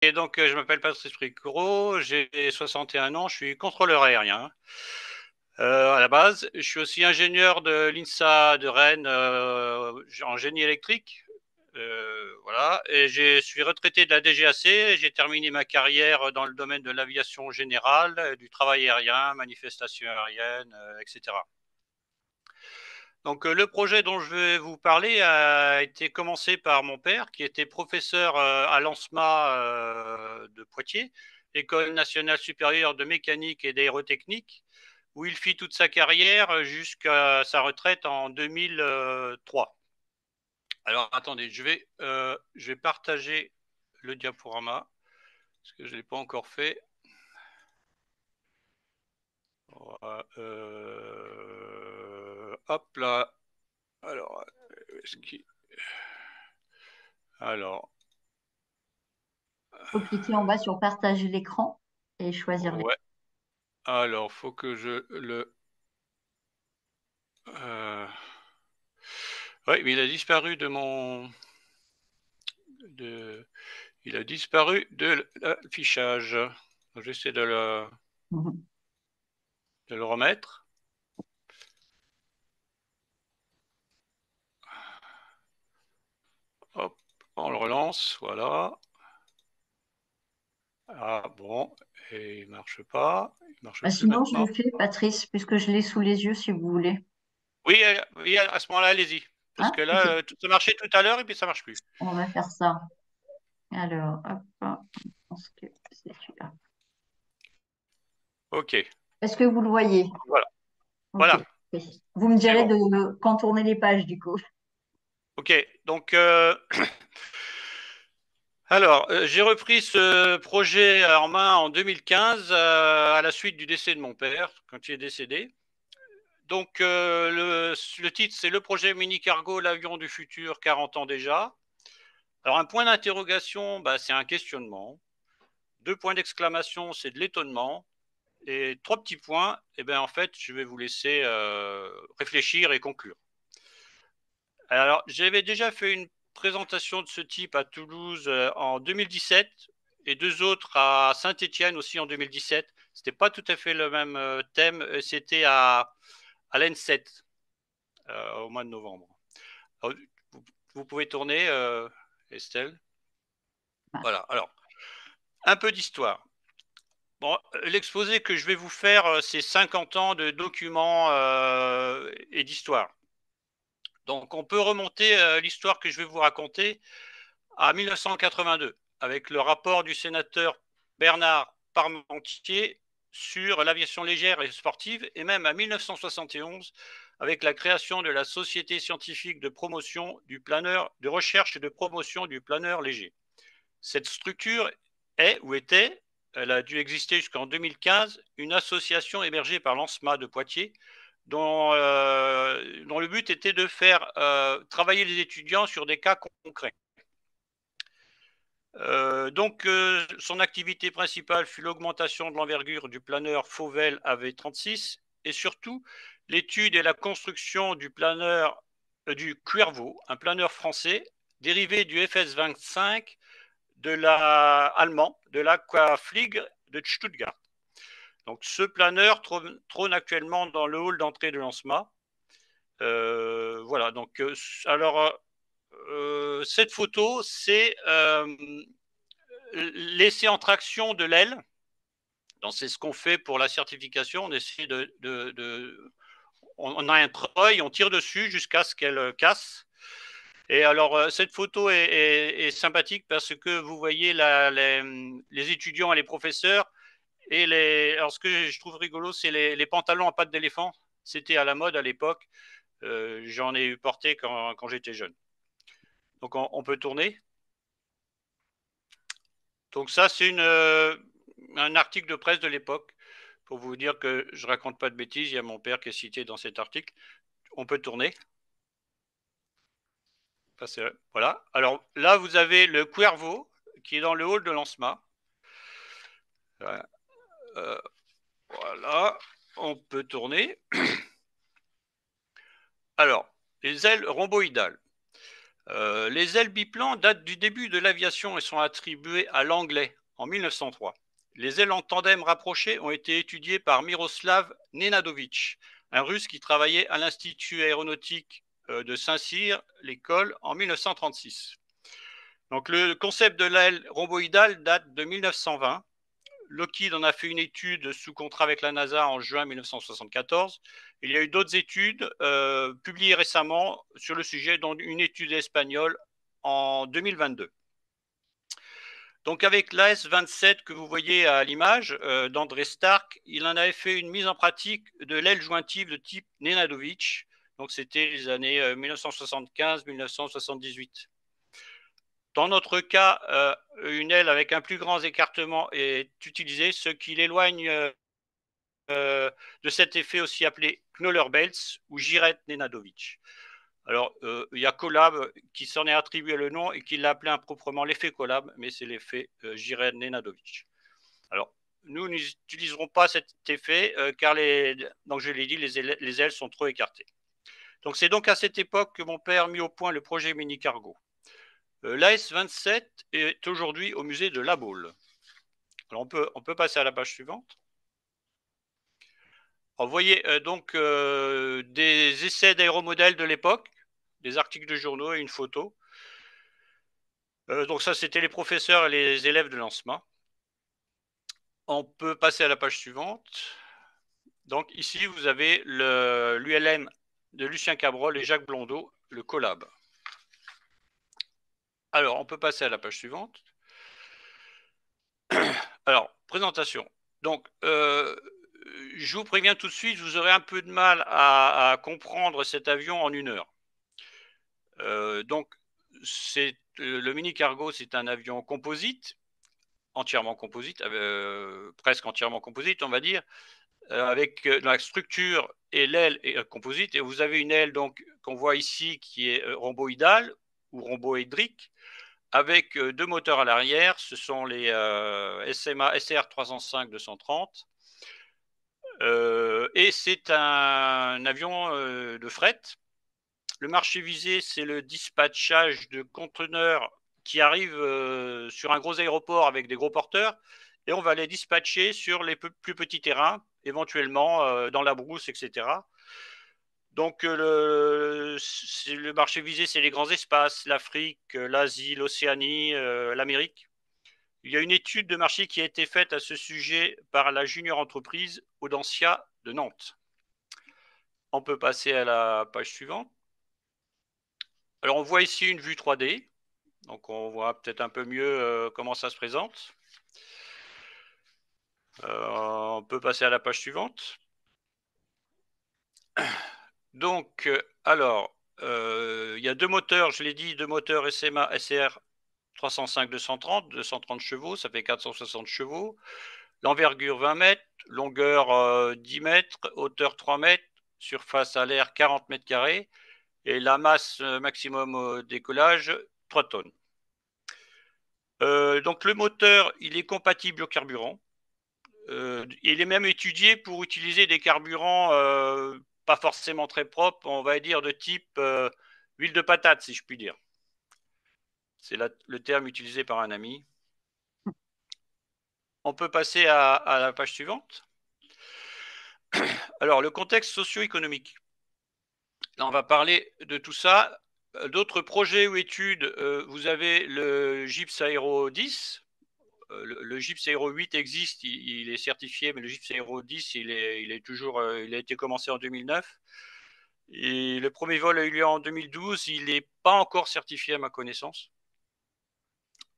Et donc, je m'appelle Patrice Fricot, j'ai 61 ans, je suis contrôleur aérien. À la base, je suis aussi ingénieur de l'INSA de Rennes en génie électrique. Voilà, et je suis retraité de la DGAC. J'ai terminé ma carrière dans le domaine de l'aviation générale, du travail aérien, manifestation aérienne, etc. Donc, le projet dont je vais vous parler a été commencé par mon père, qui était professeur à l'ANSMA de Poitiers, École nationale supérieure de mécanique et d'aérotechnique, où il fit toute sa carrière jusqu'à sa retraite en 2003. Alors, attendez, je vais partager le diaporama, parce que je ne l'ai pas encore fait. Hop là. Alors, est-ce qu'il... Alors, Faut cliquer en bas sur partager l'écran et choisir les. ouais. Alors, faut que je le... Euh... Oui, mais il a disparu de mon... De... Il a disparu de l'affichage. J'essaie Mhm. de le remettre. Hop, on le relance, voilà. Ah bon, et il marche pas. Il marche Bah, plus sinon, je le maintenant. fais, Patrice, puisque je l'ai sous les yeux, si vous voulez. Oui, oui, à ce moment-là, allez-y. Parce Hein? que Ok, là, ça marchait tout à l'heure et puis ça marche plus. on va faire ça. Alors, hop, je pense que c'est celui-là. Ok, Est-ce que vous le voyez? voilà. Ok. Voilà, Ok. Vous me c'est direz bon. de contourner les pages, du coup. Ok, donc alors, j'ai repris ce projet en main en 2015 à la suite du décès de mon père, quand il est décédé. Donc, le titre, c'est le projet Mini Cargo, l'avion du futur, 40 ans déjà. Alors, un point d'interrogation, bah, c'est un questionnement. Deux points d'exclamation, c'est de l'étonnement. Et trois petits points, eh bien, en fait, je vais vous laisser réfléchir et conclure. Alors, j'avais déjà fait une présentation de ce type à Toulouse en 2017 et deux autres à Saint-Étienne aussi en 2017. C'était pas tout à fait le même thème, c'était à l'N7 au mois de novembre. Alors, vous, vous pouvez tourner, Estelle. Voilà, alors, un peu d'histoire. Bon, l'exposé que je vais vous faire, c'est 50 ans de documents et d'histoire. Donc, on peut remonter l'histoire que je vais vous raconter à 1982, avec le rapport du sénateur Bernard Parmentier sur l'aviation légère et sportive, et même à 1971, avec la création de la Société scientifique de promotion du planeur, de recherche et de promotion du planeur léger. Cette structure est ou était, elle a dû exister jusqu'en 2015, une association hébergée par l'ANSMA de Poitiers, dont le but était de faire travailler les étudiants sur des cas concrets. Son activité principale fut l'augmentation de l'envergure du planeur Fauvel AV36 et surtout l'étude et la construction du planeur du Cuervo, un planeur français dérivé du FS-25 allemand de l'Aquaflieg de Stuttgart. Donc, ce planeur trône actuellement dans le hall d'entrée de l'ANSMA. Voilà, donc, cette photo, c'est l'essai en traction de l'aile. C'est ce qu'on fait pour la certification. On essaie on a un treuil, on tire dessus jusqu'à ce qu'elle casse. Et alors, cette photo est sympathique parce que vous voyez les étudiants et les professeurs. Alors, ce que je trouve rigolo, c'est les pantalons à pattes d'éléphant. C'était à la mode à l'époque. J'en ai eu porté quand j'étais jeune. Donc, on peut tourner. Donc ça, c'est un article de presse de l'époque pour vous dire que je raconte pas de bêtises. Il y a mon père qui est cité dans cet article. On peut tourner. Voilà. Alors là, vous avez le Cuervo qui est dans le hall de l'ANSMA. Voilà. Voilà. On peut tourner. Alors, les ailes rhomboïdales. Les ailes biplans datent du début de l'aviation et sont attribuées à Langley en 1903. Les ailes en tandem rapprochées ont été étudiées par Miroslav Nenadovich, un Russe qui travaillait à l'Institut aéronautique de Saint-Cyr, l'école, en 1936. Donc le concept de l'aile rhomboïdale date de 1920. Lockheed en a fait une étude sous contrat avec la NASA en juin 1974. Il y a eu d'autres études publiées récemment sur le sujet, dont une étude espagnole en 2022. Donc avec l'AS-27 que vous voyez à l'image d'André Stark, il en avait fait une mise en pratique de l'aile jointive de type Nenadovich. Donc c'était les années 1975-1978. Dans notre cas, une aile avec un plus grand écartement est utilisée, ce qui l'éloigne de cet effet aussi appelé Knoller-Belts ou Giret-Nenadovich. Alors, il y a Collab qui s'en est attribué le nom et qui l'a appelé improprement l'effet Collab, mais c'est l'effet Giret-Nenadovich. Alors, nous n'utiliserons pas cet effet car, donc je l'ai dit, les ailes sont trop écartées. Donc, c'est donc à cette époque que mon père mit au point le projet Mini Cargo. L'AS-27 est aujourd'hui au musée de La Baule. Alors, on peut passer à la page suivante. Alors, vous voyez donc des essais d'aéromodèles de l'époque, des articles de journaux et une photo. Donc ça, c'était les professeurs et les élèves de lancement. On peut passer à la page suivante. Donc ici, vous avez l'ULM de Lucien Cabrol et Jacques Blondeau, le Collab. Alors, on peut passer à la page suivante. Alors, présentation. Donc, je vous préviens tout de suite, vous aurez un peu de mal à comprendre cet avion en une heure. Donc, le Mini Cargo, c'est un avion composite, entièrement composite, presque entièrement composite, on va dire, avec la structure et l'aile composite. Et vous avez une aile donc qu'on voit ici qui est rhomboïdale ou rhomboédrique, avec deux moteurs à l'arrière. Ce sont les SMA SR 305-230. Et c'est un avion de fret. Le marché visé, c'est le dispatchage de conteneurs qui arrivent sur un gros aéroport avec des gros porteurs, et on va les dispatcher sur les plus petits terrains, éventuellement dans la brousse, etc. Donc le marché visé, c'est les grands espaces, l'Afrique, l'Asie, l'Océanie, l'Amérique. Il y a une étude de marché qui a été faite à ce sujet par la junior entreprise Audencia de Nantes. On peut passer à la page suivante. Alors on voit ici une vue 3D, donc on voit peut-être un peu mieux comment ça se présente. On peut passer à la page suivante. Donc, alors, il y a deux moteurs, je l'ai dit, deux moteurs SMA SR 305-230, 230 chevaux, ça fait 460 chevaux. L'envergure 20 mètres, longueur 10 mètres, hauteur 3 mètres, surface à l'air 40 mètres carrés, et la masse maximum au décollage 3 tonnes. Donc le moteur, il est compatible au carburant. Il est même étudié pour utiliser des carburants pas forcément très propres, on va dire de type huile de patate, si je puis dire. C'est le terme utilisé par un ami. On peut passer à la page suivante. Alors, le contexte socio-économique. Là, on va parler de tout ça. D'autres projets ou études, vous avez le GIPS Aero 10. Le GIPS Aero 8 existe, il est certifié, mais le GIPS Aero 10, il a été commencé en 2009. Et le premier vol a eu lieu en 2012, il n'est pas encore certifié à ma connaissance.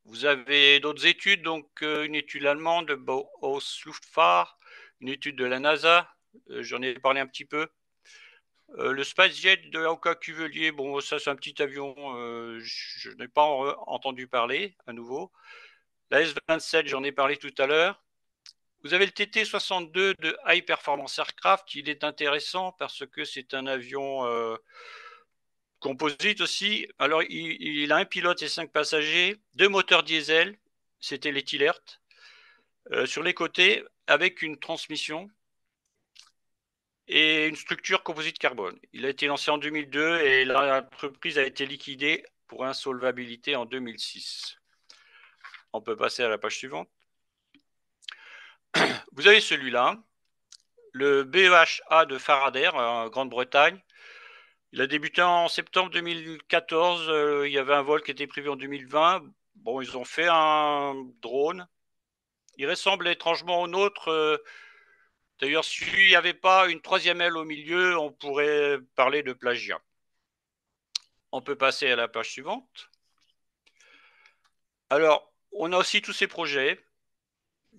Vous avez d'autres études, donc une étude allemande de Bauhaus Luftfahrt, une étude de la NASA, j'en ai parlé un petit peu. Le SpaceJet de Hauka Cuvelier, bon, ça c'est un petit avion, je n'ai pas entendu parler à nouveau. La S-27, j'en ai parlé tout à l'heure. Vous avez le TT-62 de High Performance Aircraft, il est intéressant parce que c'est un avion composite aussi. Alors, il a un pilote et 5 passagers, deux moteurs diesel, c'était les Tillert, sur les côtés, avec une transmission et une structure composite carbone. Il a été lancé en 2002 et l'entreprise a été liquidée pour insolvabilité en 2006. On peut passer à la page suivante. Vous avez celui-là, le BEHA de Faraday en Grande-Bretagne. Il a débuté en septembre 2014. Il y avait un vol qui était prévu en 2020. Bon, ils ont fait un drone. Il ressemble étrangement au nôtre. D'ailleurs, s'il n'y avait pas une troisième aile au milieu, on pourrait parler de plagiat. On peut passer à la page suivante. Alors, on a aussi tous ces projets.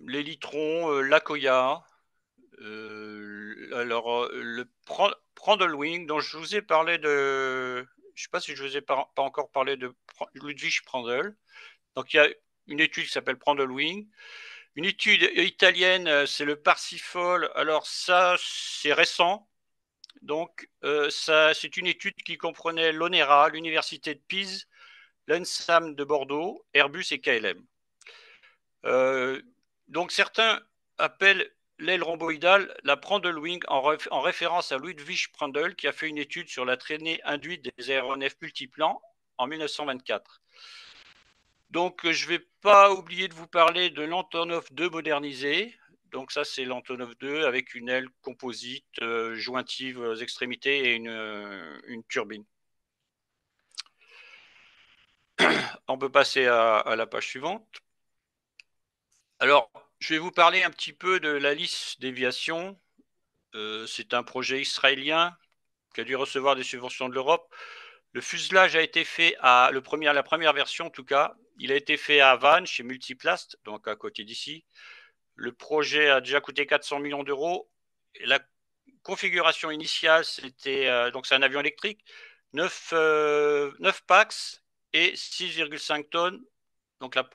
L'Elytron, l'Akoya, le Prandlewing, dont je vous ai parlé de. Je ne sais pas si je vous ai pas encore parlé de Ludwig Prandtl. Donc, il y a une étude qui s'appelle Prandlewing. Une étude italienne, c'est le Parsifal. Alors, ça, c'est récent. Donc, c'est une étude qui comprenait l'ONERA, l'Université de Pise, l'ENSAM de Bordeaux, Airbus et KLM. Donc, certains appellent l'aile rhomboïdale la Prandtl-Wing en référence à Ludwig Prandtl qui a fait une étude sur la traînée induite des aéronefs multiplans en 1924. Donc, je ne vais pas oublier de vous parler de l'Antonov 2 modernisé. Donc ça, c'est l'Antonov 2 avec une aile composite jointive aux extrémités et une turbine. On peut passer à la page suivante. Alors, je vais vous parler un petit peu de l'Alice Déviation. C'est un projet israélien qui a dû recevoir des subventions de l'Europe. Le fuselage a été fait la première version en tout cas, il a été fait à Vannes chez Multiplast, donc à côté d'ici. Le projet a déjà coûté 400 millions d'euros. La configuration initiale, donc c'est un avion électrique, 9 PAX et 6,5 tonnes. Donc la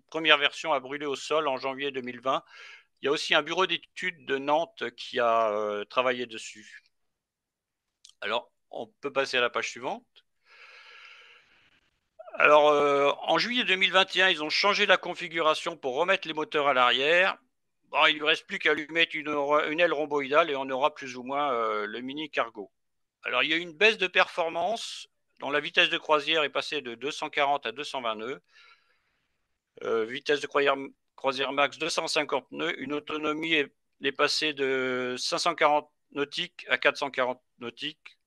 première version a brûlé au sol en janvier 2020. Il y a aussi un bureau d'études de Nantes qui a travaillé dessus. Alors, on peut passer à la page suivante. Alors, en juillet 2021, ils ont changé la configuration pour remettre les moteurs à l'arrière. Bon, il ne lui reste plus qu'à lui mettre une aile rhomboïdale et on aura plus ou moins le mini cargo. Alors, il y a eu une baisse de performance dont la vitesse de croisière est passée de 240 à 220 nœuds. Vitesse de croisière max 250 nœuds. Une autonomie est passée de 540 nautiques à 440 nautiques.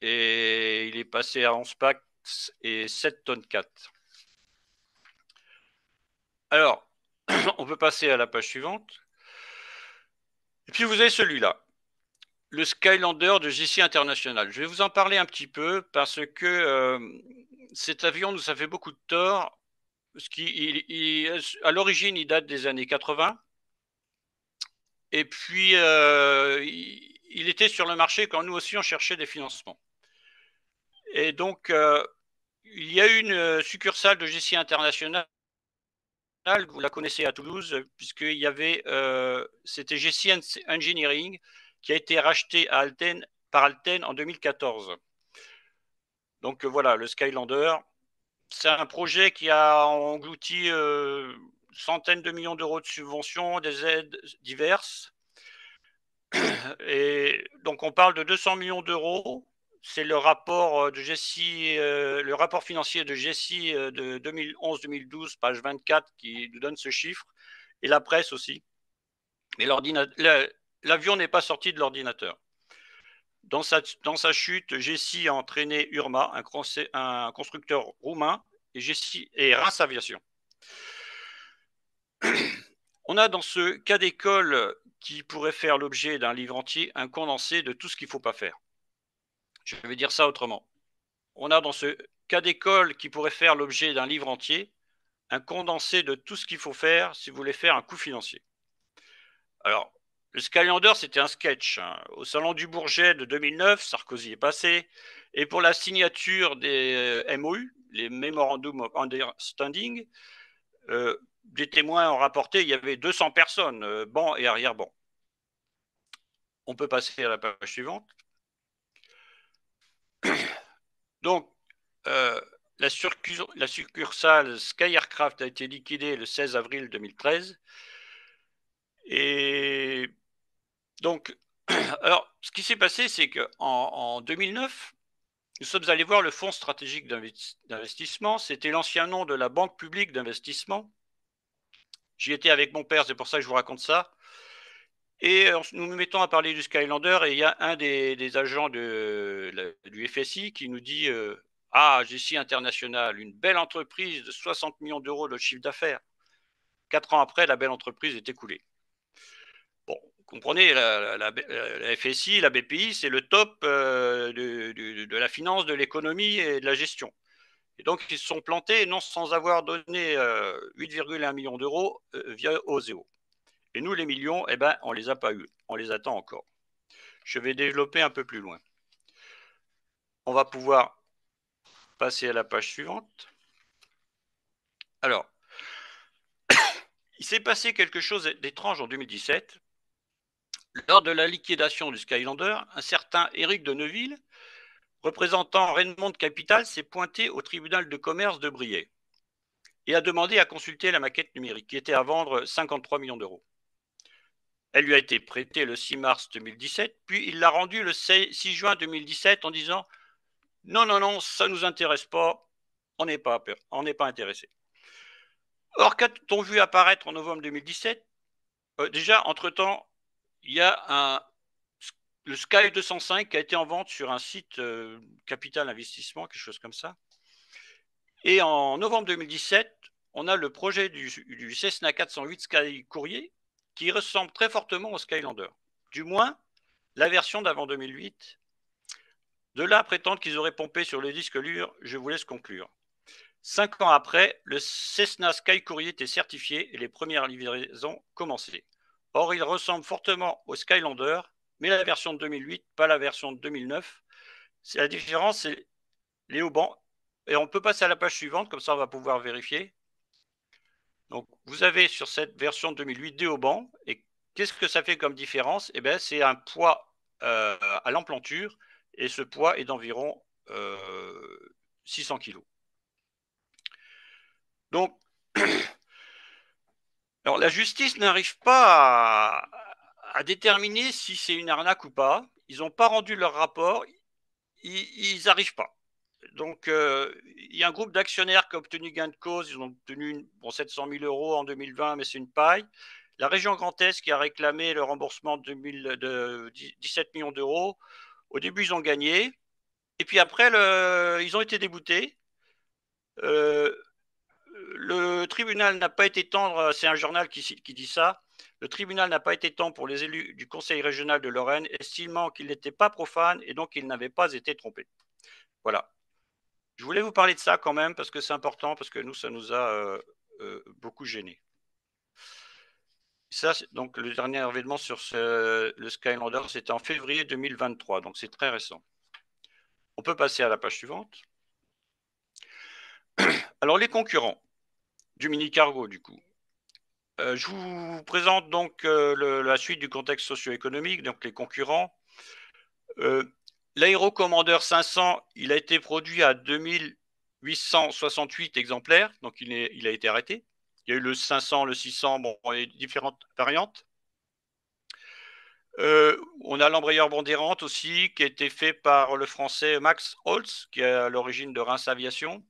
Et il est passé à 11 packs et 7 tonnes 4. Alors, on peut passer à la page suivante. Et puis vous avez celui-là, le Skylander de JC International. Je vais vous en parler un petit peu parce que cet avion nous a fait beaucoup de tort. À l'origine, il date des années 80. Et puis, il était sur le marché quand nous aussi on cherchait des financements. Et donc, il y a eu une succursale de JC International, vous la connaissez à Toulouse, puisqu'il y avait, c'était JC Engineering qui a été racheté par Alten en 2014. Donc voilà, le Skylander, c'est un projet qui a englouti centaines de millions d'euros de subventions, des aides diverses. Et donc on parle de 200 millions d'euros. C'est le rapport de Jessie, le rapport financier de Jessie de 2011-2012, page 24, qui nous donne ce chiffre, et la presse aussi. Mais l'avion n'est pas sorti de l'ordinateur. Dans sa chute, Jessie a entraîné Urma, un constructeur roumain, et Reims Aviation. On a dans ce cas d'école qui pourrait faire l'objet d'un livre entier un condensé de tout ce qu'il ne faut pas faire. Je vais dire ça autrement. On a dans ce cas d'école qui pourrait faire l'objet d'un livre entier un condensé de tout ce qu'il faut faire si vous voulez faire un coup financier. Alors, le Skylander, c'était un sketch. Au Salon du Bourget de 2009, Sarkozy est passé. Et pour la signature des MOU, les Memorandum of Understanding, des témoins ont rapporté qu'il y avait 200 personnes, banc et arrière-banc. On peut passer à la page suivante. Donc, la succursale Sky Aircraft a été liquidée le 16 avril 2013. Et donc, alors, ce qui s'est passé, c'est qu'en 2009, nous sommes allés voir le Fonds stratégique d'investissement. C'était l'ancien nom de la Banque publique d'investissement. J'y étais avec mon père, c'est pour ça que je vous raconte ça. Et nous nous mettons à parler du Skylander et il y a un des agents du FSI qui nous dit ah, GC International, une belle entreprise de 60 millions d'euros de chiffre d'affaires. 4 ans après, la belle entreprise est écoulée. Bon, vous comprenez, la FSI, la BPI, c'est le top de la finance, de l'économie et de la gestion. Et donc, ils se sont plantés, non sans avoir donné 8,1 millions d'euros via Oseo. Et nous, les millions, eh ben, on ne les a pas eus. On les attend encore. Je vais développer un peu plus loin. On va pouvoir passer à la page suivante. Alors, il s'est passé quelque chose d'étrange en 2017. Lors de la liquidation du Skylander, un certain Éric de Neuville, représentant Raymond Capital, s'est pointé au tribunal de commerce de Briey et a demandé à consulter la maquette numérique qui était à vendre 53 millions d'euros. Elle lui a été prêtée le 6 mars 2017, puis il l'a rendue le 6 juin 2017 en disant « Non, non, non, ça ne nous intéresse pas, on n'est pas intéressé ». Or, qu'a-t-on vu apparaître en novembre 2017 déjà, entre-temps, il y a le Sky 205 qui a été en vente sur un site Capital Investissement, quelque chose comme ça. Et en novembre 2017, on a le projet du Cessna 408 Sky Courier qui ressemble très fortement au Skylander. Du moins, la version d'avant 2008. De là à prétendre qu'ils auraient pompé sur le disque dur, je vous laisse conclure. 5 ans après, le Cessna Sky Courier était certifié et les premières livraisons commençaient. Or, il ressemble fortement au Skylander, mais la version de 2008, pas la version de 2009. La différence, c'est les haubans. Et on peut passer à la page suivante, comme ça on va pouvoir vérifier. Donc, vous avez sur cette version de 2008 des haubans. Et qu'est-ce que ça fait comme différence? Eh bien, c'est un poids à l'emplanture. Et ce poids est d'environ 600 kg. Donc, alors, la justice n'arrive pas à déterminer si c'est une arnaque ou pas. Ils n'ont pas rendu leur rapport. Ils n'arrivent pas. Donc, il y a un groupe d'actionnaires qui a obtenu gain de cause. Ils ont obtenu 700 000 euros en 2020, mais c'est une paille. La région Grand Est qui a réclamé le remboursement de 17 millions d'euros. Au début, ils ont gagné. Et puis après, ils ont été déboutés. Le tribunal n'a pas été tendre, c'est un journal qui dit ça. Le tribunal n'a pas été tendre pour les élus du Conseil régional de Lorraine, estimant qu'il n'était pas profane et donc il n'avait pas été trompé. Voilà. Je voulais vous parler de ça quand même parce que c'est important, parce que nous, ça nous a beaucoup gênés. Ça, donc le dernier événement sur le Skylander, c'était en février 2023, donc c'est très récent. On peut passer à la page suivante. Alors, les concurrents du mini cargo, du coup. Je vous présente donc la suite du contexte socio-économique, donc les concurrents. L'Aérocommander 500, il a été produit à 2868 exemplaires, donc il a été arrêté. Il y a eu le 500, le 600, bon, les différentes variantes. On a l'embrayeur Bondérante aussi, qui a été fait par le français Max Holtz, qui est à l'origine de Reims Aviation.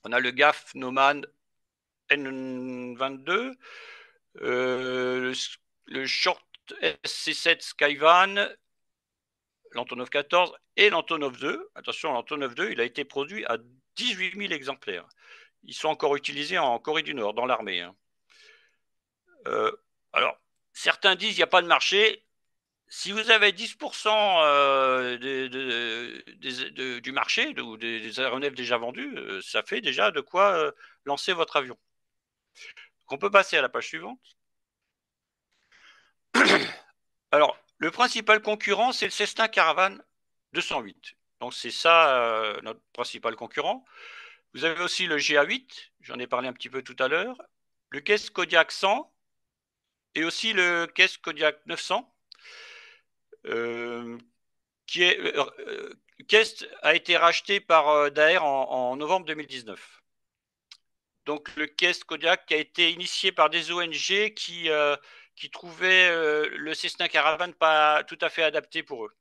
On a le GAF Nomad N22, le Short SC7 Skyvan, l'Antonov 14 et l'Antonov 2. Attention, l'Antonov 2, il a été produit à 18 000 exemplaires. Ils sont encore utilisés en Corée du Nord, dans l'armée. Hein. Alors, certains disent qu'il n'y a pas de marché. Si vous avez 10% du marché ou des aéronefs déjà vendus, ça fait déjà de quoi lancer votre avion. On peut passer à la page suivante. Alors, le principal concurrent, c'est le Cessna Caravan 208. Donc, c'est ça notre principal concurrent. Vous avez aussi le GA8, j'en ai parlé un petit peu tout à l'heure, le Caisse Kodiak 100 et aussi le Caisse Kodiak 900, Caisse a été racheté par Daher en novembre 2019. Donc, le Caisse Kodiak a été initié par des ONG qui trouvaient le Cessna Caravan pas tout à fait adapté pour eux.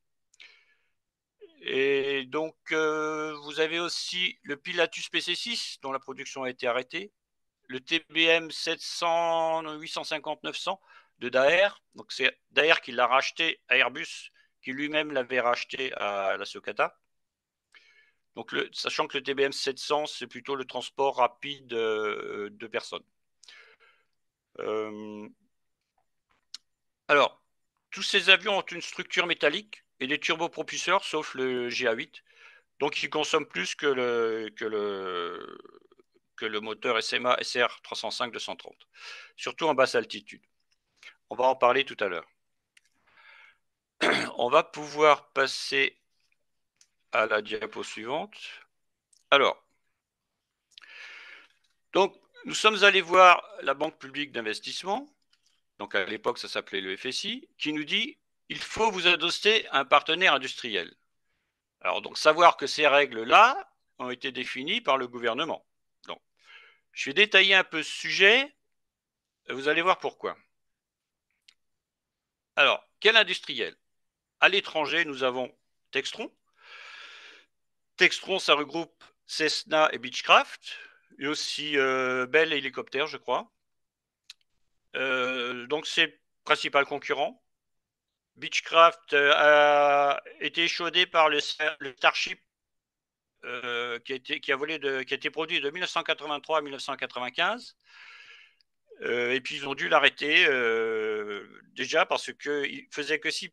Et donc, vous avez aussi le Pilatus PC6, dont la production a été arrêtée, le TBM 700, 850, 900 de Daher. Donc, c'est Daher qui l'a racheté à Airbus, qui lui-même l'avait racheté à la Socata. Donc, sachant que le TBM 700, c'est plutôt le transport rapide de personnes. Alors, tous ces avions ont une structure métallique et des turbopropulseurs, sauf le GA8. Donc, ils consomment plus que le moteur SMA SR 305 230, surtout en basse altitude. On va en parler tout à l'heure. On va pouvoir passer à la diapo suivante. Alors, donc, nous sommes allés voir la Banque publique d'investissement, donc à l'époque ça s'appelait le FSI, qui nous dit il faut vous adosser à un partenaire industriel. Alors, donc, savoir que ces règles-là ont été définies par le gouvernement. Donc, je vais détailler un peu ce sujet, vous allez voir pourquoi. Alors, quel industriel? À l'étranger, nous avons Textron. Textron, ça regroupe Cessna et Beechcraft, et aussi Bell Hélicoptère, je crois. Donc, c'est principal concurrent. Beechcraft a été échaudé par le Starship qui a été produit de 1983 à 1995. Et puis ils ont dû l'arrêter déjà parce qu'il faisait que 6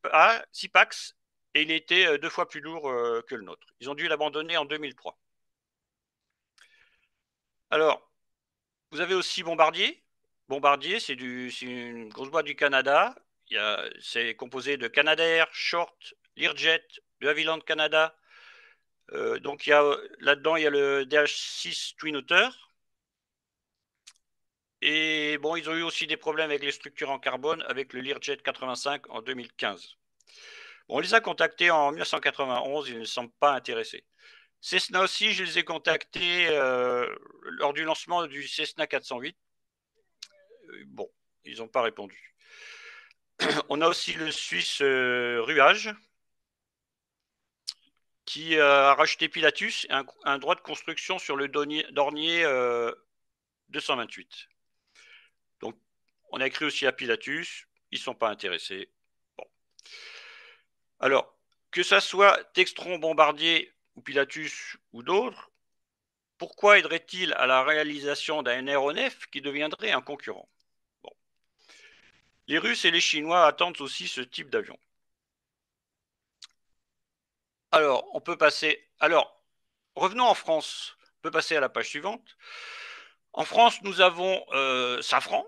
packs et il était 2 fois plus lourd que le nôtre. Ils ont dû l'abandonner en 2003. Alors, vous avez aussi Bombardier. Bombardier, c'est une grosse boîte du Canada. C'est composé de Canadair, Short, Learjet, de Havilland Canada. Donc là-dedans, il y a le DH6 Twin Otter. Et bon, ils ont eu aussi des problèmes avec les structures en carbone avec le Learjet 85 en 2015. Bon, on les a contactés en 1991, ils ne semblent pas intéressés. Cessna aussi, je les ai contactés lors du lancement du Cessna 408. Bon, ils n'ont pas répondu. On a aussi le Suisse Ruage qui a racheté Pilatus et un droit de construction sur le Dornier 228. Donc, on a écrit aussi à Pilatus, ils ne sont pas intéressés. Bon. Alors, que ça soit Textron, Bombardier ou Pilatus ou d'autres, pourquoi aiderait-il à la réalisation d'un aéronef qui deviendrait un concurrent? Bon. Les Russes et les Chinois attendent aussi ce type d'avion. Alors, on peut passer. Alors, revenons en France. On peut passer à la page suivante. En France, nous avons Safran.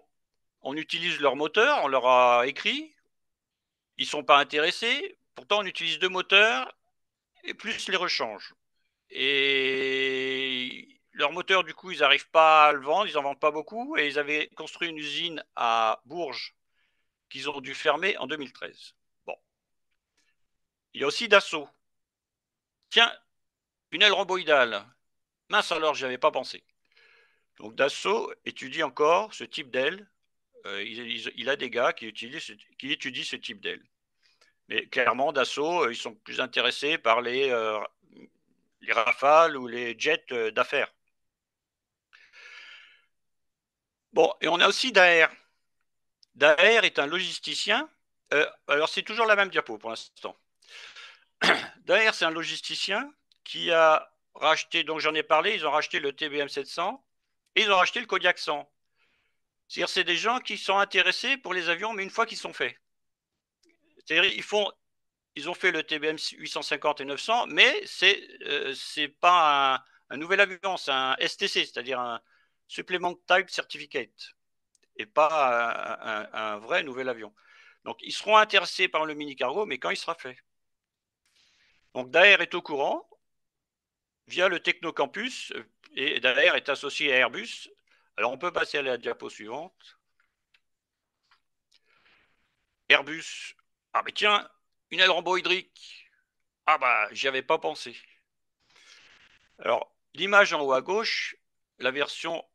On utilise leur moteur, on leur a écrit. Ils ne sont pas intéressés. Pourtant, on utilise 2 moteurs et plus les rechanges. Et leur moteur, du coup, ils n'arrivent pas à le vendre, ils n'en vendent pas beaucoup. Et ils avaient construit une usine à Bourges qu'ils ont dû fermer en 2013. Bon. Il y a aussi Dassault. Tiens, une aile rhomboïdale. Mince alors, j'y avais pas pensé. Donc Dassault étudie encore ce type d'aile. Il a des gars qui étudient ce type d'aile. Mais clairement, Dassault, ils sont plus intéressés par les Rafales ou les jets d'affaires. Bon, et on a aussi Daher. Daher est un logisticien. Alors, c'est toujours la même diapo pour l'instant. Daher, c'est un logisticien qui a racheté, donc j'en ai parlé, ils ont racheté le TBM 700 et ils ont racheté le Kodiak 100. C'est-à-dire, c'est des gens qui sont intéressés pour les avions, mais une fois qu'ils sont faits. C'est-à-dire, ils ont fait le TBM 850 et 900, mais c'est pas un nouvel avion, c'est un STC, c'est-à-dire un Supplement Type Certificate, et pas un vrai nouvel avion. Donc, ils seront intéressés par le mini cargo, mais quand il sera fait. Donc, Daher est au courant via le Technocampus, et Daher est associé à Airbus. Alors, on peut passer à la diapo suivante. Airbus. Ah, mais tiens, une aile rhomboédrique. Ah, bah, j'y avais pas pensé. Alors, l'image en haut à gauche, la version,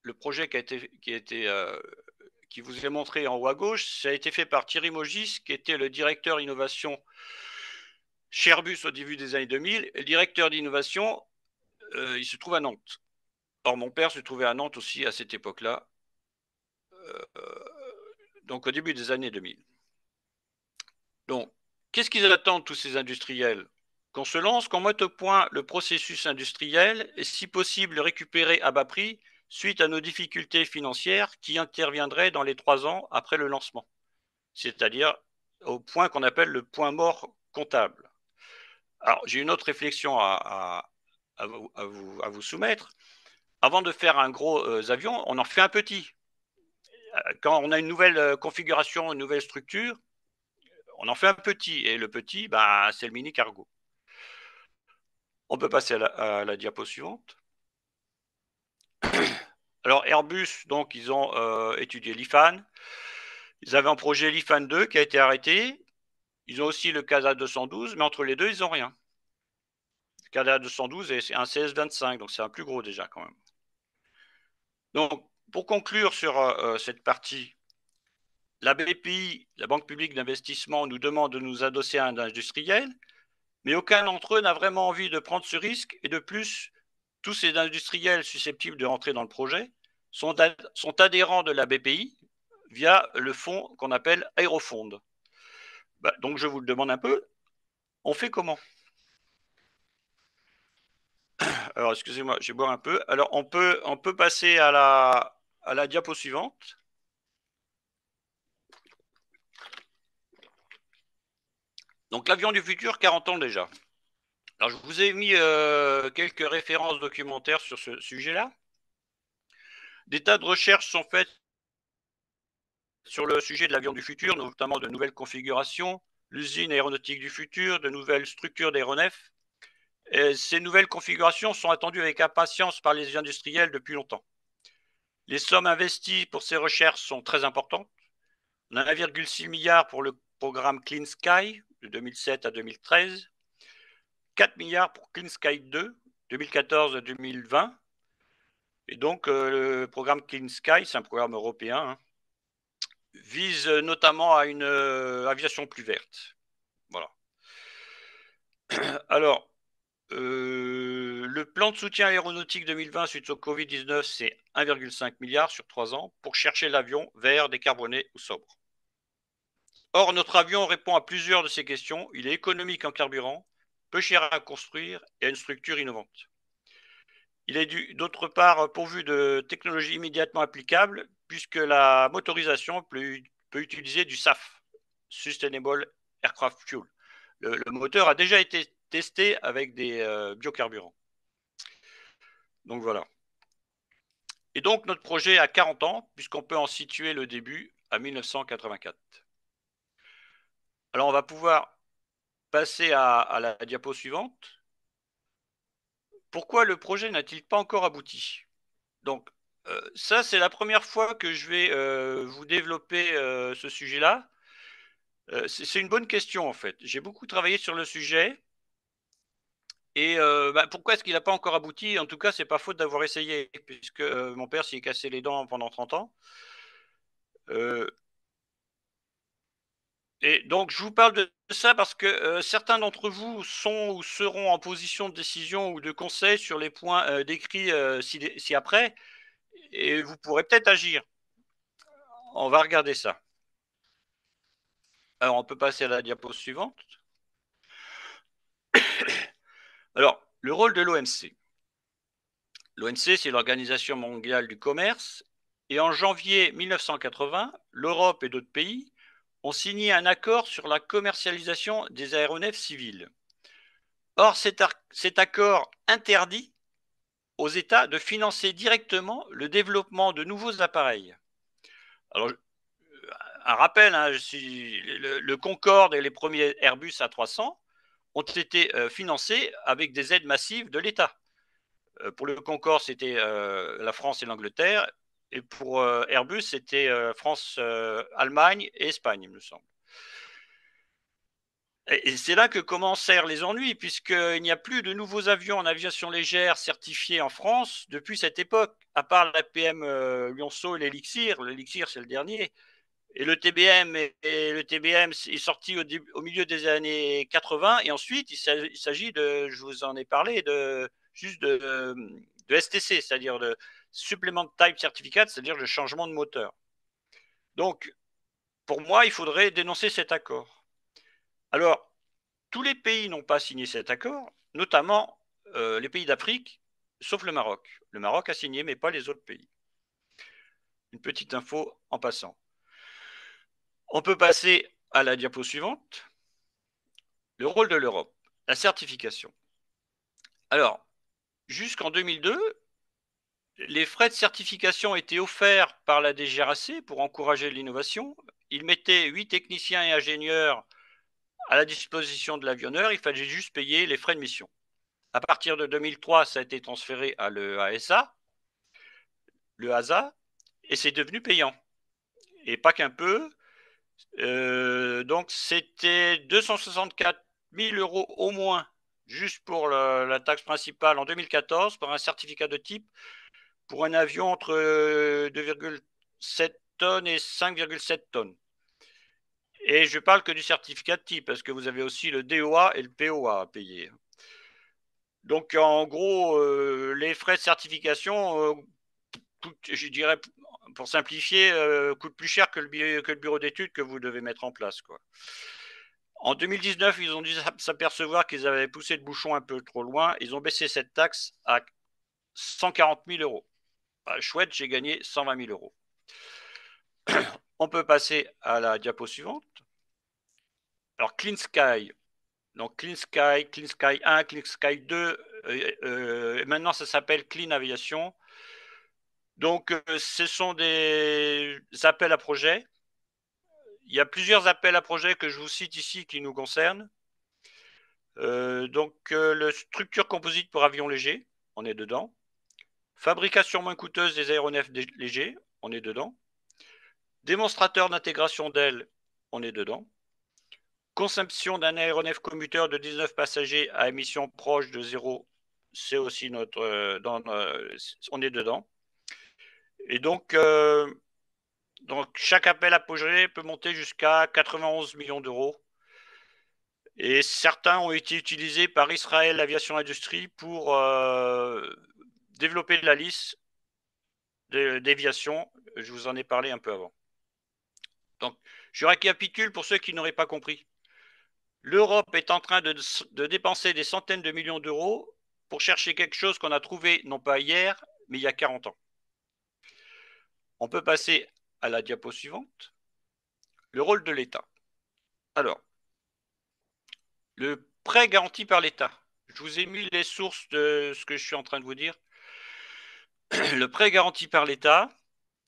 le projet qui vous est montré en haut à gauche, ça a été fait par Thierry Mogis, qui était le directeur innovation chez Airbus au début des années 2000. Et le directeur d'innovation, il se trouve à Nantes. Or, mon père se trouvait à Nantes aussi à cette époque-là, donc au début des années 2000. Donc, qu'est-ce qu'ils attendent, tous ces industriels? Qu'on se lance, qu'on mette au point le processus industriel et, si possible, le récupérer à bas prix suite à nos difficultés financières qui interviendraient dans les 3 ans après le lancement, c'est-à-dire au point qu'on appelle le point mort comptable. Alors, j'ai une autre réflexion à vous soumettre. Avant de faire un gros avion, on en fait un petit. Quand on a une nouvelle configuration, une nouvelle structure, on en fait un petit. Et le petit, bah, c'est le mini cargo. On peut passer à la diapo suivante. Alors Airbus, donc, ils ont étudié l'IFAN. Ils avaient un projet l'IFAN 2 qui a été arrêté. Ils ont aussi le CASA 212, mais entre les deux, ils n'ont rien. Le CASA 212, c'est un CS25, donc c'est un plus gros déjà quand même. Donc, pour conclure sur cette partie, la BPI, la Banque publique d'investissement, nous demande de nous adosser à un industriel, mais aucun d'entre eux n'a vraiment envie de prendre ce risque. Et de plus, tous ces industriels susceptibles de rentrer dans le projet sont adhérents de la BPI via le fonds qu'on appelle Aérofonds. Bah, donc, je vous le demande un peu, on fait comment? Alors, excusez-moi, je vais boire un peu. Alors, on peut passer à la diapo suivante. Donc, l'avion du futur, 40 ans déjà. Alors, je vous ai mis quelques références documentaires sur ce sujet-là. Des tas de recherches sont faites sur le sujet de l'avion du futur, notamment de nouvelles configurations, l'usine aéronautique du futur, de nouvelles structures d'aéronefs. Et ces nouvelles configurations sont attendues avec impatience par les industriels depuis longtemps. Les sommes investies pour ces recherches sont très importantes. On a 1,6 milliard pour le programme Clean Sky de 2007 à 2013, 4 milliards pour Clean Sky 2, 2014 à 2020. Et donc, le programme Clean Sky, c'est un programme européen, hein, vise notamment à une aviation plus verte. Voilà. Alors, le plan de soutien aéronautique 2020 suite au Covid-19, c'est 1,5 milliard sur 3 ans pour chercher l'avion vert, décarboné ou sobre. Or, notre avion répond à plusieurs de ces questions. Il est économique en carburant, peu cher à construire et a une structure innovante. Il est d'autre part pourvu de technologies immédiatement applicables puisque la motorisation peut utiliser du SAF, Sustainable Aircraft Fuel. Le moteur a déjà été testé avec des biocarburants. Donc voilà. Et donc notre projet a 40 ans puisqu'on peut en situer le début à 1984. Alors on va pouvoir passer à la diapo suivante. Pourquoi le projet n'a-t-il pas encore abouti? Donc, ça, c'est la première fois que je vais vous développer ce sujet-là. C'est une bonne question, en fait. J'ai beaucoup travaillé sur le sujet. Et bah, pourquoi est-ce qu'il n'a pas encore abouti? En tout cas, c'est pas faute d'avoir essayé, puisque mon père s'y est cassé les dents pendant 30 ans. Euh, et donc, je vous parle de ça parce que certains d'entre vous sont ou seront en position de décision ou de conseil sur les points décrits ci-après, et vous pourrez peut-être agir. On va regarder ça. Alors, on peut passer à la diapo suivante. Alors, le rôle de l'OMC. L'OMC, c'est l'Organisation mondiale du commerce. Et en janvier 1980, l'Europe et d'autres pays ont signé un accord sur la commercialisation des aéronefs civils. Or, cet accord interdit aux États de financer directement le développement de nouveaux appareils. Alors, un rappel, hein, le Concorde et les premiers Airbus A300 ont été financés avec des aides massives de l'État. Pour le Concorde, c'était la France et l'Angleterre. Et pour Airbus, c'était France, Allemagne et Espagne, il me semble. Et c'est là que commencèrent les ennuis, puisqu'il n'y a plus de nouveaux avions en aviation légère certifiés en France depuis cette époque, à part la PM Lionceau et l'Elixir. L'Elixir, c'est le dernier. Et le TBM, est sorti au milieu des années 80. Et ensuite, il s'agit de, je vous en ai parlé, juste de STC, c'est-à-dire de Supplement Type Certificate, c'est-à-dire le changement de moteur. Donc, pour moi, il faudrait dénoncer cet accord. Alors, tous les pays n'ont pas signé cet accord, notamment les pays d'Afrique, sauf le Maroc. Le Maroc a signé, mais pas les autres pays. Une petite info en passant. On peut passer à la diapo suivante. Le rôle de l'Europe, la certification. Alors, jusqu'en 2002, les frais de certification étaient offerts par la DGRAC pour encourager l'innovation. Ils mettaient 8 techniciens et ingénieurs à la disposition de l'avionneur. Il fallait juste payer les frais de mission. À partir de 2003, ça a été transféré à l'EASA, et c'est devenu payant. Et pas qu'un peu. Donc, c'était 264 000 euros au moins, juste pour la taxe principale en 2014, pour un certificat de type pour un avion entre 2,7 tonnes et 5,7 tonnes. Et je parle que du certificat de type, parce que vous avez aussi le DOA et le POA à payer. Donc, en gros, les frais de certification, je dirais, pour simplifier, coûtent plus cher que le bureau d'études que vous devez mettre en place, quoi. En 2019, ils ont dû s'apercevoir qu'ils avaient poussé le bouchon un peu trop loin. Ils ont baissé cette taxe à 140 000 euros. Bah, chouette, j'ai gagné 120 000 euros. On peut passer à la diapo suivante. Alors, Clean Sky. Donc, Clean Sky, Clean Sky 1, Clean Sky 2. Maintenant, ça s'appelle Clean Aviation. Donc, ce sont des appels à projets. Il y a plusieurs appels à projets que je vous cite ici qui nous concernent. Donc, le structure composite pour avions légers, on est dedans. Fabrication moins coûteuse des aéronefs légers, on est dedans. Démonstrateur d'intégration d'ailes, on est dedans. Conception d'un aéronef commuteur de 19 passagers à émission proche de zéro, c'est aussi on est dedans. Et donc, chaque appel à projet peut monter jusqu'à 91 millions d'euros. Et certains ont été utilisés par Israël Aviation Industrie pour développer la liste déviation. Je vous en ai parlé un peu avant. Donc, je récapitule pour ceux qui n'auraient pas compris. L'Europe est en train de dépenser des centaines de millions d'euros pour chercher quelque chose qu'on a trouvé non pas hier, mais il y a 40 ans. On peut passer à la diapo suivante. Le rôle de l'État. Alors, le prêt garanti par l'État. Je vous ai mis les sources de ce que je suis en train de vous dire. Le prêt garanti par l'État.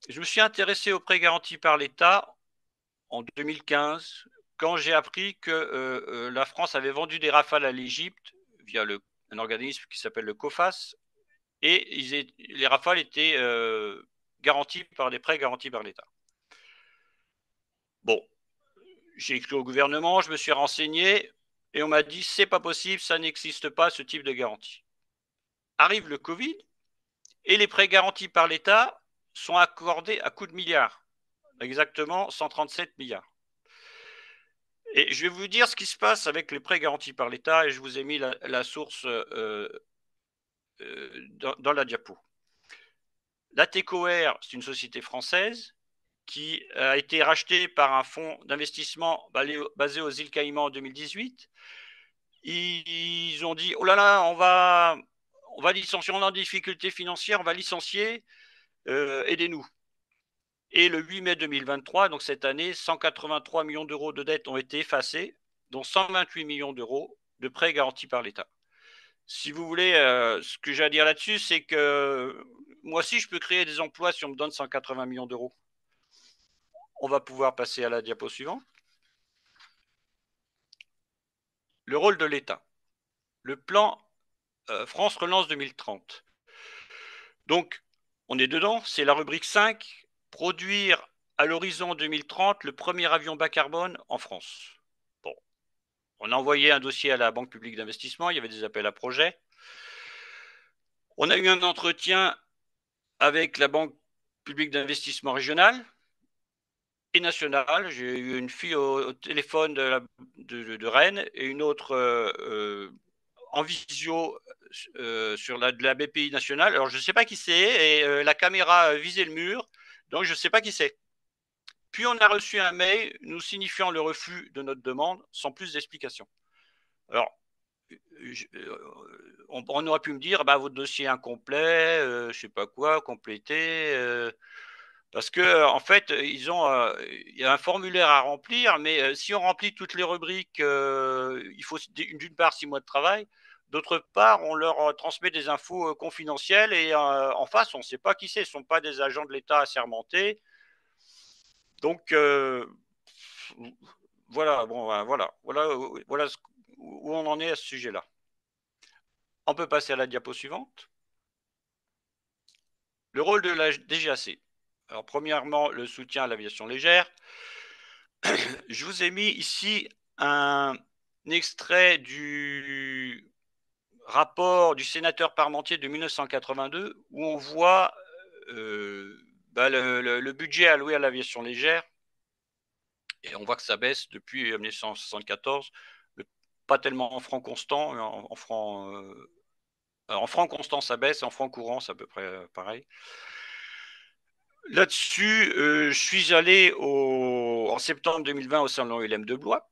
Je me suis intéressé au prêt garanti par l'État en 2015, quand j'ai appris que la France avait vendu des Rafales à l'Égypte via un organisme qui s'appelle le COFAS, et les Rafales étaient garantis par des prêts garantis par l'État. Bon, j'ai écrit au gouvernement, je me suis renseigné, et on m'a dit c'est pas possible, ça n'existe pas ce type de garantie. Arrive le Covid, et les prêts garantis par l'État sont accordés à coups de milliards, exactement 137 milliards. Et je vais vous dire ce qui se passe avec les prêts garantis par l'État, et je vous ai mis la source dans la diapo. La TECOR, c'est une société française qui a été rachetée par un fonds d'investissement basé aux îles Caïmans en 2018. Ils ont dit, oh là là, on va licencier, on a des difficultés financières, on va licencier, aidez-nous. Et le 8 mai 2023, donc cette année, 183 millions d'euros de dettes ont été effacés, dont 128 millions d'euros de prêts garantis par l'État. Si vous voulez, ce que j'ai à dire là-dessus, c'est que moi aussi, je peux créer des emplois si on me donne 180 millions d'euros. On va pouvoir passer à la diapo suivante. Le rôle de l'État. Le plan France Relance 2030. Donc, on est dedans, c'est la rubrique 5, produire à l'horizon 2030 le premier avion bas carbone en France. Bon, on a envoyé un dossier à la Banque publique d'investissement, il y avait des appels à projets. On a eu un entretien avec la Banque publique d'investissement régionale, et nationales. J'ai eu une fille au téléphone de Rennes et une autre en visio sur de la BPI nationale. Alors, je ne sais pas qui c'est et la caméra visait le mur, donc je ne sais pas qui c'est. Puis, on a reçu un mail nous signifiant le refus de notre demande sans plus d'explications. Alors, on aurait pu me dire, bah, votre dossier est incomplet, je ne sais pas quoi, complété. Parce que en fait, il y a un formulaire à remplir, mais si on remplit toutes les rubriques, il faut d'une part 6 mois de travail, d'autre part, on leur transmet des infos confidentielles et en face, on ne sait pas qui c'est. Ce ne sont pas des agents de l'État assermentés. Donc voilà, bon, voilà où on en est à ce sujet-là. On peut passer à la diapo suivante. Le rôle de la DGAC. Alors, premièrement, le soutien à l'aviation légère. Je vous ai mis ici un extrait du rapport du sénateur Parmentier de 1982 où on voit le budget alloué à l'aviation légère et on voit que ça baisse depuis 1974, pas tellement en francs constants, mais en francs constants ça baisse, en francs courants c'est à peu près pareil. Là-dessus, je suis allé en septembre 2020 au salon ULM de Blois.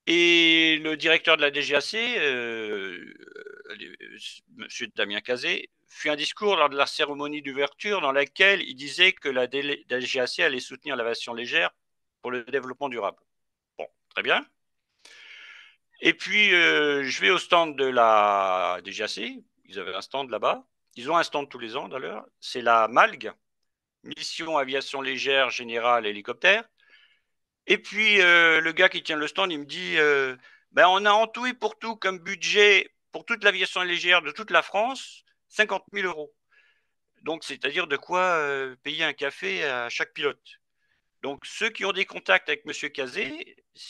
Et le directeur de la DGAC, M. Damien Cazé, fit un discours lors de la cérémonie d'ouverture dans laquelle il disait que la DGAC allait soutenir l'aviation légère pour le développement durable. Bon, très bien. Et puis, je vais au stand de la DGAC. Ils avaient un stand là-bas. Ils ont un stand tous les ans d'ailleurs. C'est la MALG, Mission Aviation Légère Générale Hélicoptère. Et puis, le gars qui tient le stand, il me dit ben, on a en tout et pour tout comme budget pour toute l'aviation légère de toute la France 50 000 euros. Donc, c'est-à-dire de quoi payer un café à chaque pilote. Donc, ceux qui ont des contacts avec M. Cazé, il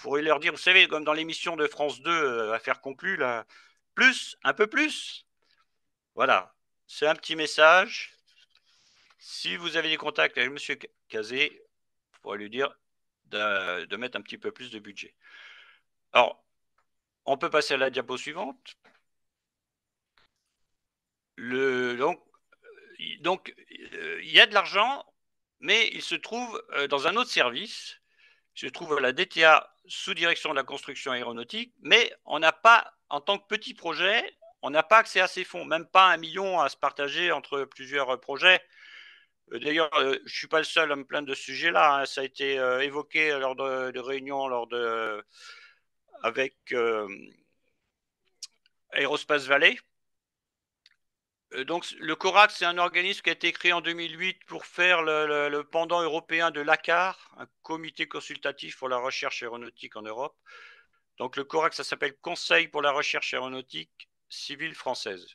faudrait leur dire, vous savez, comme dans l'émission de France 2, Affaires conclues, là, plus, un peu plus. Voilà, c'est un petit message. Si vous avez des contacts avec M. Cazé, il faudrait lui dire de mettre un petit peu plus de budget. Alors, on peut passer à la diapo suivante. Donc, il y a de l'argent, mais il se trouve dans un autre service. Il se trouve à la DTA sous direction de la construction aéronautique, mais on n'a pas, en tant que petit projet, on n'a pas accès à ces fonds, même pas 1 million à se partager entre plusieurs projets. D'ailleurs, je ne suis pas le seul à me plaindre de ce sujet-là. Hein. Ça a été évoqué lors de réunions avec Aerospace Valley. Donc, le CORAC, c'est un organisme qui a été créé en 2008 pour faire le pendant européen de l'ACAR, un comité consultatif pour la recherche aéronautique en Europe. Donc, le CORAC, ça s'appelle Conseil pour la recherche aéronautique civile française.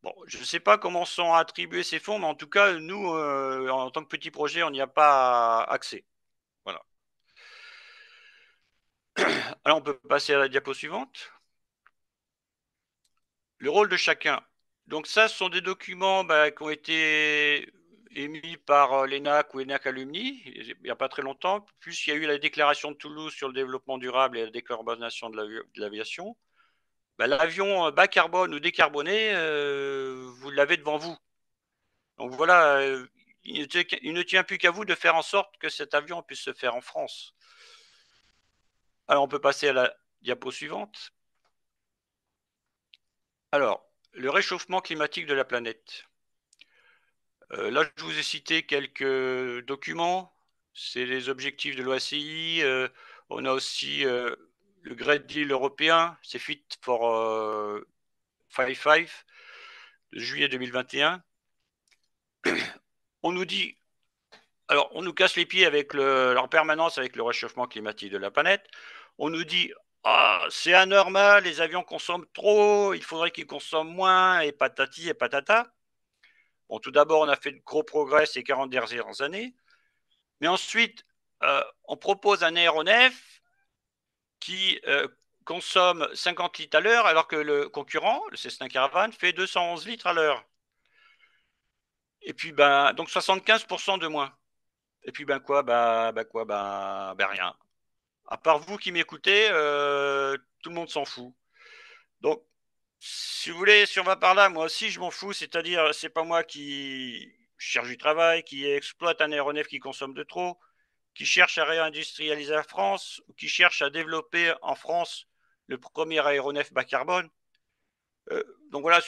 Bon, je ne sais pas comment sont attribués ces fonds, mais en tout cas, nous, en tant que petit projet, on n'y a pas accès. Voilà. Alors, on peut passer à la diapo suivante. Le rôle de chacun. Donc ça, ce sont des documents qui ont été émis par l'ENAC ou ENAC Alumni il n'y a pas très longtemps. Plus il y a eu la déclaration de Toulouse sur le développement durable et la décarbonation de l'aviation. L'avion bas carbone ou décarboné, vous l'avez devant vous. Donc voilà, il ne tient plus qu'à vous de faire en sorte que cet avion puisse se faire en France. Alors on peut passer à la diapo suivante. Alors, le réchauffement climatique de la planète. Là, je vous ai cité quelques documents. C'est les objectifs de l'OACI. On a aussi le Green Deal européen, c'est Fit for 55 de juillet 2021. On nous dit, alors on nous casse les pieds en permanence avec le réchauffement climatique de la planète. On nous dit, ah, c'est anormal, les avions consomment trop, il faudrait qu'ils consomment moins, et patati et patata. Bon, tout d'abord, on a fait de gros progrès ces 40 dernières années. Mais ensuite, on propose un aéronef qui consomme 50 litres à l'heure, alors que le concurrent, le Cessna Caravan, fait 211 litres à l'heure. Et puis, donc 75% de moins. Et puis ben quoi, ben rien. À part vous qui m'écoutez, tout le monde s'en fout. Donc, si vous voulez, si on va par là, moi aussi je m'en fous, c'est-à-dire c'est pas moi qui cherche du travail, qui exploite un aéronef qui consomme de trop, qui cherche à réindustrialiser la France, ou qui cherche à développer en France le premier aéronef bas carbone. Donc voilà,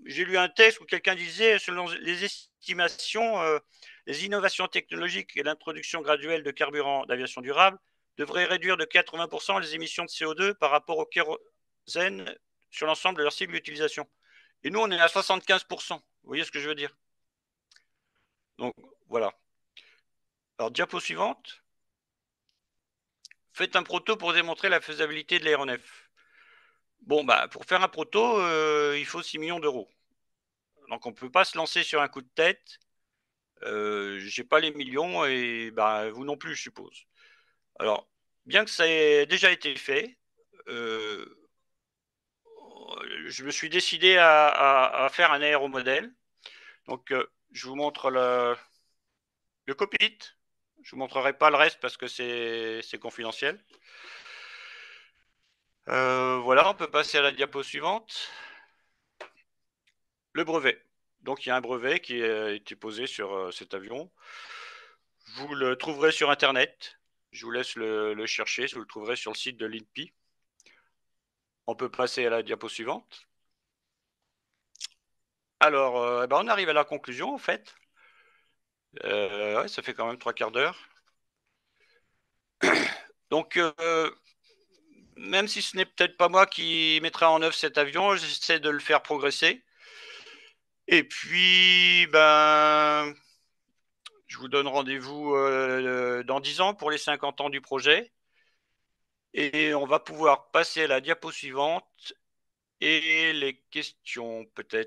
j'ai lu un texte où quelqu'un disait, selon les estimations, les innovations technologiques et l'introduction graduelle de carburants d'aviation durable devraient réduire de 80% les émissions de CO2 par rapport au kérosène sur l'ensemble de leur cycle d'utilisation. Et nous, on est à 75%. Vous voyez ce que je veux dire? Donc voilà. Alors, diapo suivante. Faites un proto pour démontrer la faisabilité de l'aéronef. Bon, bah, pour faire un proto, il faut 6 millions d'euros. Donc, on ne peut pas se lancer sur un coup de tête. J'ai pas les millions et bah, vous non plus, je suppose. Alors, bien que ça ait déjà été fait, euh, je me suis décidé à faire un aéromodèle. Donc, je vous montre le cockpit. Je vous montrerai pas le reste parce que c'est confidentiel. Voilà, on peut passer à la diapo suivante. Le brevet. Donc, il y a un brevet qui a été posé sur cet avion. Vous le trouverez sur Internet. Je vous laisse le chercher. Vous le trouverez sur le site de l'INPI. On peut passer à la diapo suivante. Alors, ben on arrive à la conclusion, en fait. Ouais, ça fait quand même 3 quarts d'heure. Donc, même si ce n'est peut-être pas moi qui mettrai en œuvre cet avion, j'essaie de le faire progresser. Et puis, ben, je vous donne rendez-vous dans 10 ans pour les 50 ans du projet. Et on va pouvoir passer à la diapo suivante et les questions, peut-être.